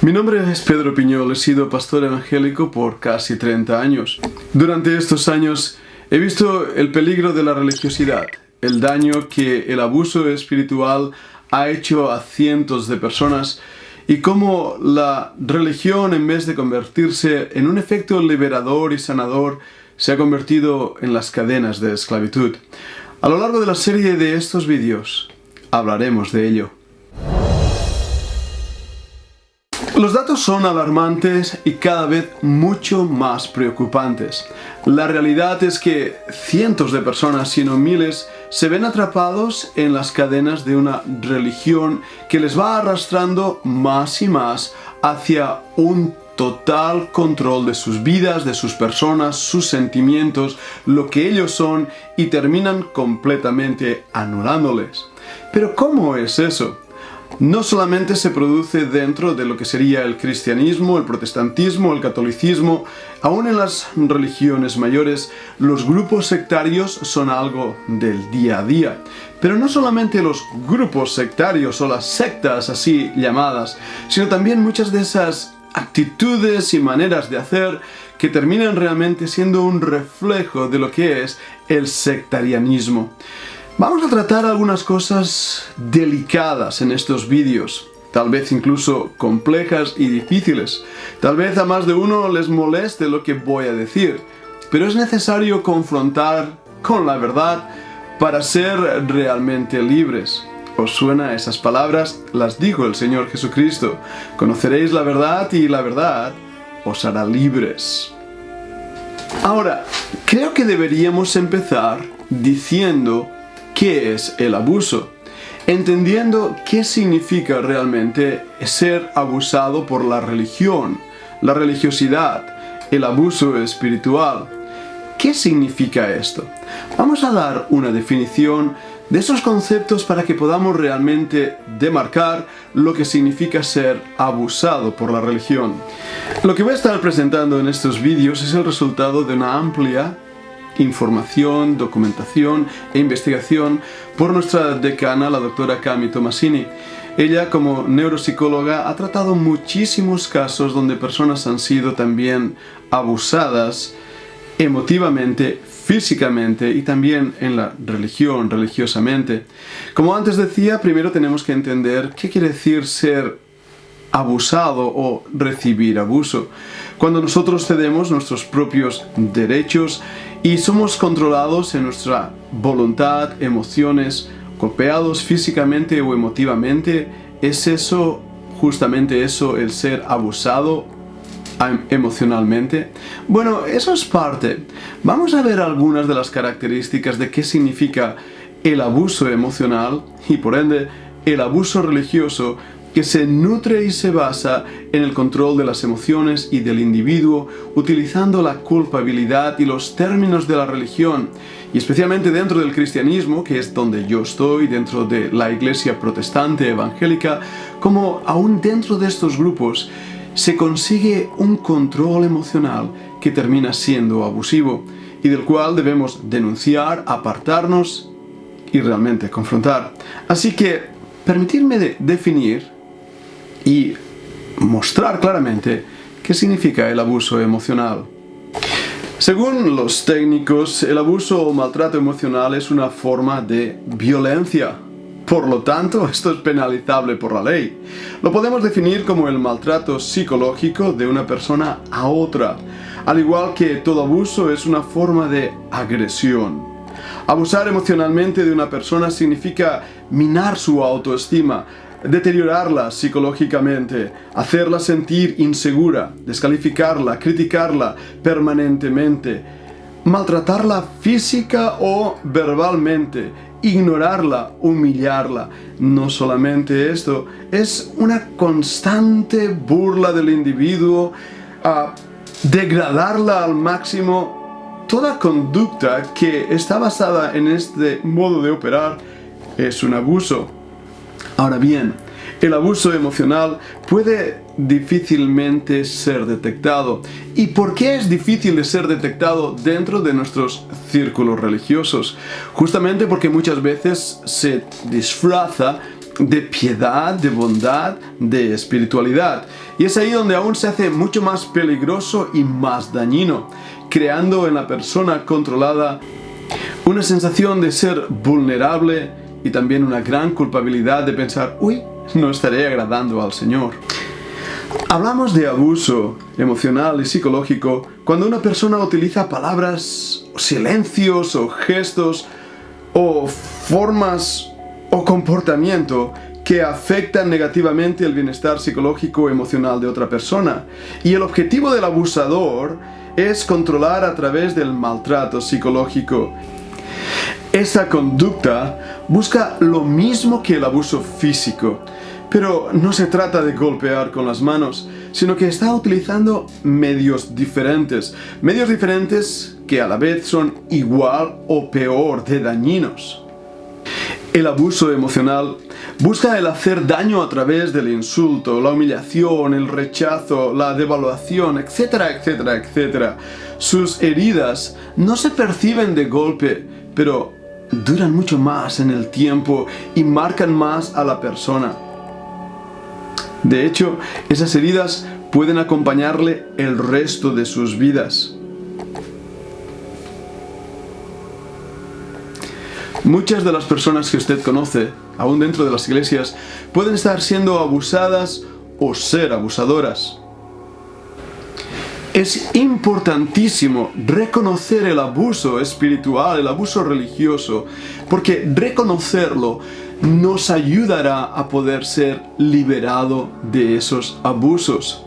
Mi nombre es Pedro Piñol, he sido pastor evangélico por casi 30 años. Durante estos años he visto el peligro de la religiosidad, el daño que el abuso espiritual ha hecho a cientos de personas y cómo la religión, en vez de convertirse en un efecto liberador y sanador, se ha convertido en las cadenas de esclavitud. A lo largo de la serie de estos vídeos hablaremos de ello. Los datos son alarmantes y cada vez mucho más preocupantes. La realidad es que cientos de personas, si no miles, se ven atrapados en las cadenas de una religión que les va arrastrando más y más hacia un total control de sus vidas, de sus personas, sus sentimientos, lo que ellos son, y terminan completamente anulándoles. Pero ¿cómo es eso? No solamente se produce dentro de lo que sería el cristianismo, el protestantismo, el catolicismo. Aún en las religiones mayores, los grupos sectarios son algo del día a día. Pero no solamente los grupos sectarios o las sectas así llamadas, sino también muchas de esas actitudes y maneras de hacer que terminan realmente siendo un reflejo de lo que es el sectarianismo. Vamos a tratar algunas cosas delicadas en estos vídeos, tal vez incluso complejas y difíciles. Tal vez a más de uno les moleste lo que voy a decir, pero es necesario confrontar con la verdad para ser realmente libres. ¿Os suena esas palabras? Las dijo el Señor Jesucristo. Conoceréis la verdad y la verdad os hará libres. Ahora, creo que deberíamos empezar diciendo ¿qué es el abuso? Entendiendo qué significa realmente ser abusado por la religión, la religiosidad, el abuso espiritual. ¿Qué significa esto? Vamos a dar una definición de esos conceptos para que podamos realmente demarcar lo que significa ser abusado por la religión. Lo que voy a estar presentando en estos vídeos es el resultado de una amplia información, documentación e investigación por nuestra decana, la doctora Cami Tomasini. Ella, como neuropsicóloga, ha tratado muchísimos casos donde personas han sido también abusadas emotivamente, físicamente y también en la religión, religiosamente. Como antes decía, primero tenemos que entender qué quiere decir ser abusado o recibir abuso. Cuando nosotros cedemos nuestros propios derechos y somos controlados en nuestra voluntad, emociones, golpeados físicamente o emotivamente, ¿es eso, justamente eso, el ser abusado emocionalmente? Bueno, eso es parte. Vamos a ver algunas de las características de qué significa el abuso emocional y por ende el abuso religioso, que se nutre y se basa en el control de las emociones y del individuo, utilizando la culpabilidad y los términos de la religión, y especialmente dentro del cristianismo, que es donde yo estoy, dentro de la iglesia protestante evangélica, como aún dentro de estos grupos se consigue un control emocional que termina siendo abusivo y del cual debemos denunciar, apartarnos y realmente confrontar. Así que permitidme definir y mostrar claramente qué significa el abuso emocional. Según los técnicos, el abuso o maltrato emocional es una forma de violencia. Por lo tanto, esto es penalizable por la ley. Lo podemos definir como el maltrato psicológico de una persona a otra, al igual que todo abuso es una forma de agresión. Abusar emocionalmente de una persona significa minar su autoestima, deteriorarla psicológicamente, hacerla sentir insegura, descalificarla, criticarla permanentemente, maltratarla física o verbalmente, ignorarla, humillarla. No solamente esto, es una constante burla del individuo, degradarla al máximo. Toda conducta que está basada en este modo de operar es un abuso. Ahora bien, el abuso emocional puede difícilmente ser detectado. ¿Y por qué es difícil de ser detectado dentro de nuestros círculos religiosos? Justamente porque muchas veces se disfraza de piedad, de bondad, de espiritualidad. Y es ahí donde aún se hace mucho más peligroso y más dañino, creando en la persona controlada una sensación de ser vulnerable y también una gran culpabilidad de pensar, uy, no estaré agradando al Señor. Hablamos de abuso emocional y psicológico cuando una persona utiliza palabras, silencios o gestos o formas o comportamiento que afectan negativamente el bienestar psicológico o emocional de otra persona. Y el objetivo del abusador es controlar a través del maltrato psicológico. Esta conducta busca lo mismo que el abuso físico, pero no se trata de golpear con las manos, sino que está utilizando medios diferentes que a la vez son igual o peor de dañinos. El abuso emocional busca el hacer daño a través del insulto, la humillación, el rechazo, la devaluación, etcétera, etcétera, etcétera. Sus heridas no se perciben de golpe, pero duran mucho más en el tiempo y marcan más a la persona. De hecho, esas heridas pueden acompañarle el resto de sus vidas. Muchas de las personas que usted conoce, aún dentro de las iglesias, pueden estar siendo abusadas o ser abusadoras. Es importantísimo reconocer el abuso espiritual, el abuso religioso, porque reconocerlo nos ayudará a poder ser liberado de esos abusos.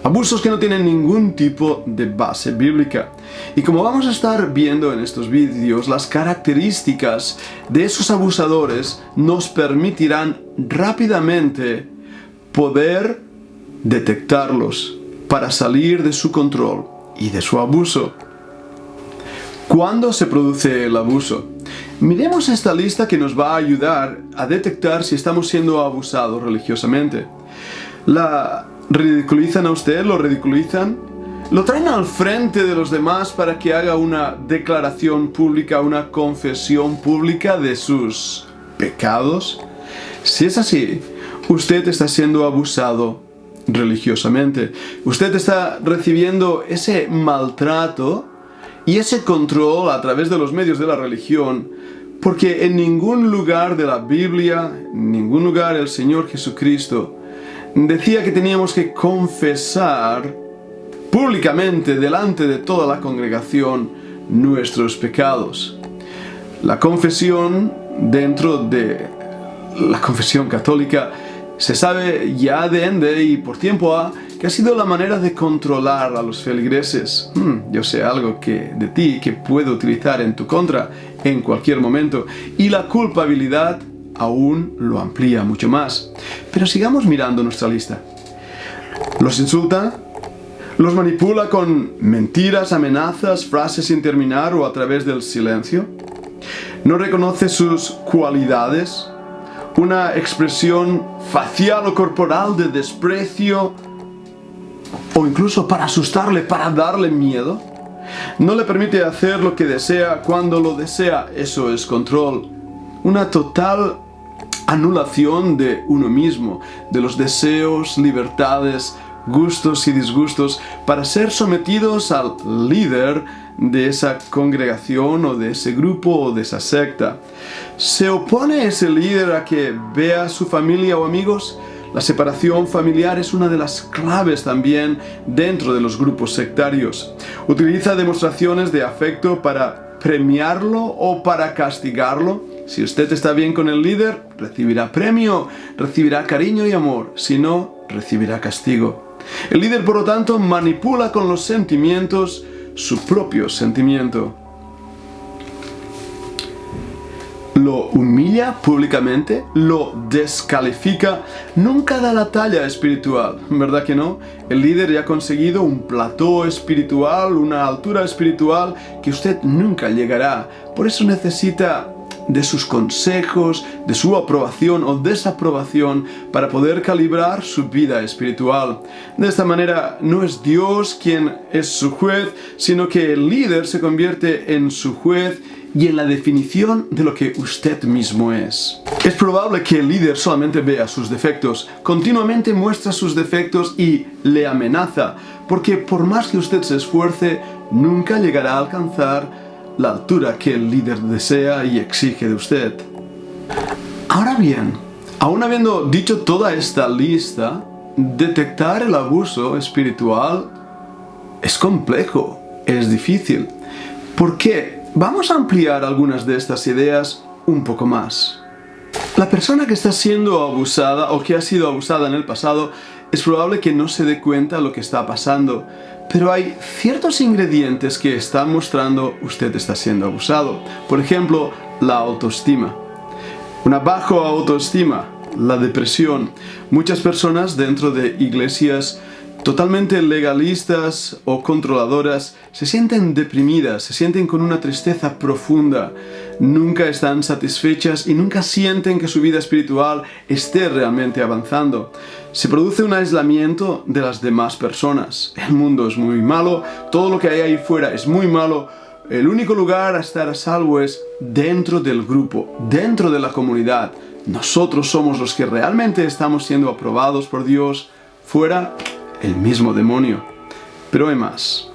Abusos que no tienen ningún tipo de base bíblica. Y como vamos a estar viendo en estos vídeos, las características de esos abusadores nos permitirán rápidamente poder detectarlos para salir de su control y de su abuso. ¿Cuándo se produce el abuso? Miremos esta lista que nos va a ayudar a detectar si estamos siendo abusados religiosamente. ¿La ridiculizan a usted? ¿Lo ridiculizan? ¿Lo traen al frente de los demás para que haga una declaración pública, una confesión pública de sus pecados? Si es así, usted está siendo abusado religiosamente. Usted está recibiendo ese maltrato y ese control a través de los medios de la religión, porque en ningún lugar de la Biblia, en ningún lugar el Señor Jesucristo decía que teníamos que confesar públicamente delante de toda la congregación nuestros pecados. La confesión dentro de la confesión católica se sabe ya de ende y por tiempo que ha sido la manera de controlar a los feligreses. Yo sé algo de ti que puedo utilizar en tu contra en cualquier momento. Y la culpabilidad aún lo amplía mucho más. Pero sigamos mirando nuestra lista. Los insulta, los manipula con mentiras, amenazas, frases sin terminar o a través del silencio. No reconoce sus cualidades, una expresión facial o corporal de desprecio o incluso para asustarle, para darle miedo. No le permite hacer lo que desea cuando lo desea. Eso es control. Una total anulación de uno mismo, de los deseos, libertades, gustos y disgustos para ser sometidos al líder de esa congregación o de ese grupo o de esa secta. ¿Se opone ese líder a que vea a su familia o amigos? La separación familiar es una de las claves también dentro de los grupos sectarios. Utiliza demostraciones de afecto para premiarlo o para castigarlo. Si usted está bien con el líder, recibirá premio, recibirá cariño y amor. Si no, recibirá castigo. El líder, por lo tanto, manipula con los sentimientos su propio sentimiento. Lo humilla públicamente, lo descalifica, nunca da la talla espiritual, ¿verdad que no? El líder ya ha conseguido un plató espiritual, una altura espiritual que usted nunca llegará. Por eso necesita de sus consejos, de su aprobación o desaprobación para poder calibrar su vida espiritual. De esta manera no es Dios quien es su juez, sino que el líder se convierte en su juez y en la definición de lo que usted mismo es. Es probable que el líder solamente vea sus defectos, continuamente muestra sus defectos y le amenaza, porque por más que usted se esfuerce, nunca llegará a alcanzar la altura que el líder desea y exige de usted. Ahora bien, aún habiendo dicho toda esta lista, detectar el abuso espiritual es complejo, es difícil. ¿Por qué? Vamos a ampliar algunas de estas ideas un poco más. La persona que está siendo abusada o que ha sido abusada en el pasado es probable que no se dé cuenta de lo que está pasando, pero hay ciertos ingredientes que están mostrando usted está siendo abusado. Por ejemplo, la autoestima. Una baja autoestima, la depresión. Muchas personas dentro de iglesias totalmente legalistas o controladoras se sienten deprimidas, se sienten con una tristeza profunda, nunca están satisfechas y nunca sienten que su vida espiritual esté realmente avanzando. Se produce un aislamiento de las demás personas. El mundo es muy malo, todo lo que hay ahí fuera es muy malo. El único lugar a estar a salvo es dentro del grupo, dentro de la comunidad. Nosotros somos los que realmente estamos siendo aprobados por Dios. Fuera, el mismo demonio. Pero hay más.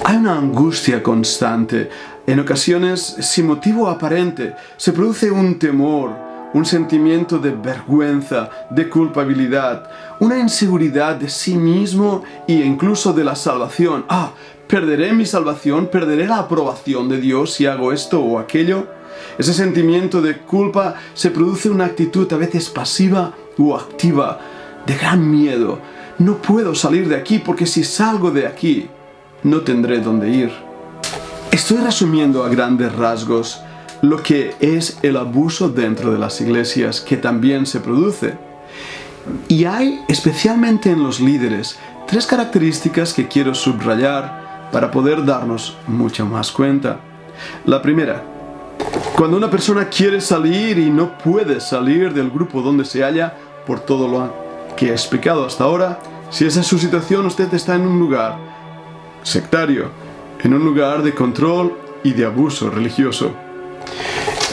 Hay una angustia constante. En ocasiones, sin motivo aparente, se produce un temor, un sentimiento de vergüenza, de culpabilidad, una inseguridad de sí mismo e incluso de la salvación. ¿Perderé mi salvación? ¿Perderé la aprobación de Dios si hago esto o aquello? Ese sentimiento de culpa se produce una actitud a veces pasiva o activa, de gran miedo. No puedo salir de aquí porque si salgo de aquí, no tendré dónde ir. Estoy resumiendo a grandes rasgos lo que es el abuso dentro de las iglesias, que también se produce. Y hay, especialmente en los líderes, 3 características que quiero subrayar para poder darnos mucha más cuenta. La primera, cuando una persona quiere salir y no puede salir del grupo donde se halla por todo lo que he explicado hasta ahora, si esa es su situación, usted está en un lugar sectario, en un lugar de control y de abuso religioso.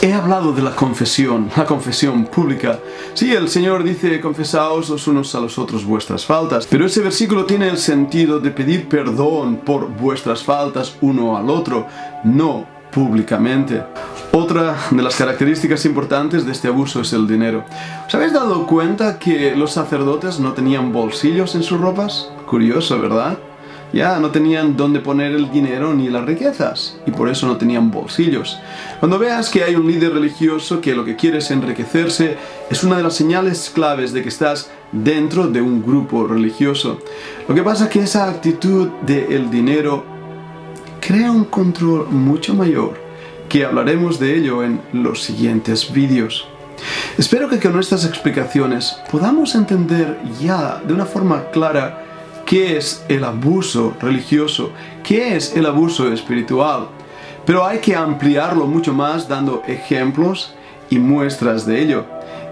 He hablado de la confesión pública. Sí, el Señor dice, confesaos los unos a los otros vuestras faltas, pero ese versículo tiene el sentido de pedir perdón por vuestras faltas uno al otro, no públicamente. Otra de las características importantes de este abuso es el dinero. ¿Os habéis dado cuenta que los sacerdotes no tenían bolsillos en sus ropas? Curioso, ¿verdad? Ya no tenían dónde poner el dinero ni las riquezas, y por eso no tenían bolsillos. Cuando veas que hay un líder religioso que lo que quiere es enriquecerse, es una de las señales claves de que estás dentro de un grupo religioso. Lo que pasa es que esa actitud del dinero crea un control mucho mayor, que hablaremos de ello en los siguientes vídeos. Espero que con estas explicaciones podamos entender ya de una forma clara qué es el abuso religioso, qué es el abuso espiritual. Pero hay que ampliarlo mucho más dando ejemplos y muestras de ello.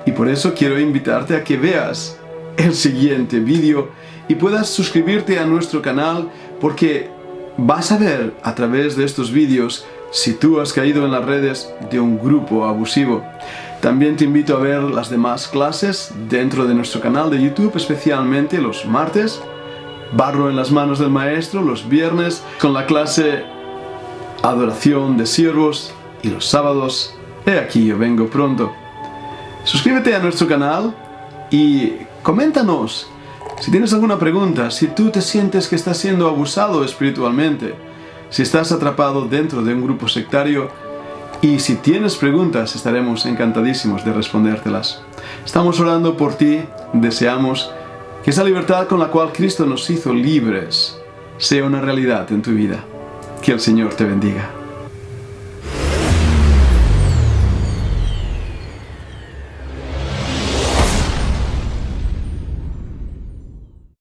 Y por eso quiero invitarte a que veas el siguiente vídeo y puedas suscribirte a nuestro canal, porque vas a ver a través de estos vídeos si tú has caído en las redes de un grupo abusivo. También te invito a ver las demás clases dentro de nuestro canal de YouTube, especialmente los martes, Barro en las manos del Maestro los viernes, con la clase Adoración de Siervos, y los sábados, He aquí yo vengo pronto. Suscríbete a nuestro canal y coméntanos si tienes alguna pregunta, si tú te sientes que estás siendo abusado espiritualmente, si estás atrapado dentro de un grupo sectario, y si tienes preguntas estaremos encantadísimos de respondértelas. Estamos orando por ti, deseamos que esa libertad con la cual Cristo nos hizo libres sea una realidad en tu vida. Que el Señor te bendiga.